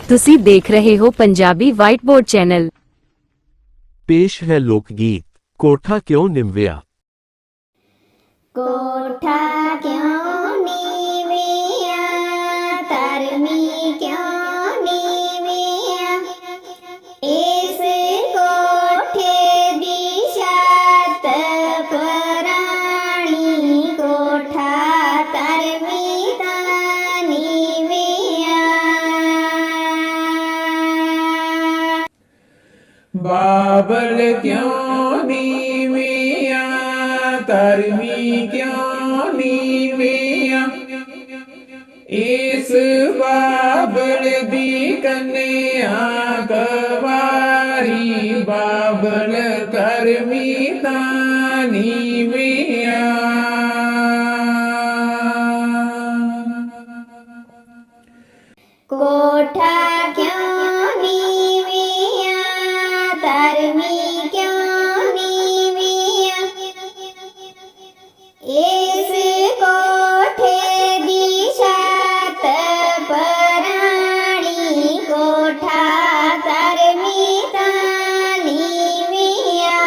ਤੁਸੀਂ ਦੇਖ ਰਹੇ ਹੋ ਪੰਜਾਬੀ WhiteBoard ਚੈਨਲ। पेश है लोकगीत कोठा क्यों निविया। कोठा क्यों निविया धर्मी क्यों निविया इस कोठे दी छत पुरानी कोठा धर्मी दा निविया बाबल क्यों नीविया धर्मी क्यों नीविया इस बाबल दी कन्या कवारी बाबल धर्मी ता नीविया कोठा क्यों निविया धर्मी क्यों निविया इस कोठे दी छत पुरानी कोठा धर्मी ता निविया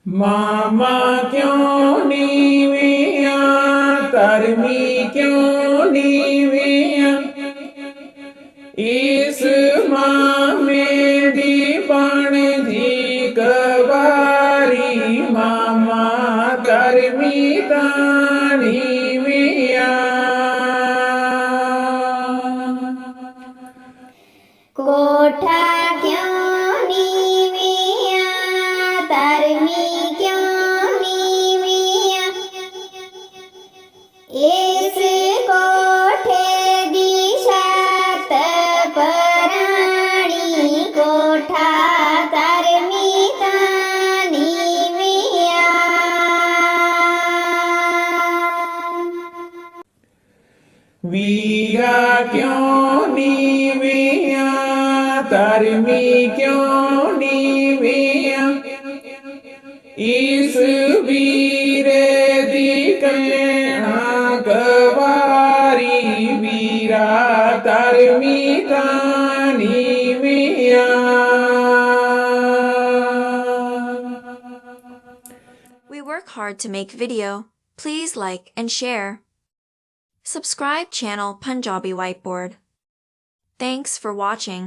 मामा क्यों नीविया धर्मी क्यों नीविया इस मामे दी बन दी कवारी मामा धर्मी ता नीविया कोठा क्यों निविया धर्मी क्यों निविया इस कोठे दी छत पुरानी कोठा धर्मी ता निविया वीरा क्यों नीविया धर्मी क्यों नीविया इस वीरे दी कन्या कवारी वीरा धर्मी ता Nivea We work hard to make video. Please like and share. Subscribe channel Punjabi WhiteBoard. Thanks for watching.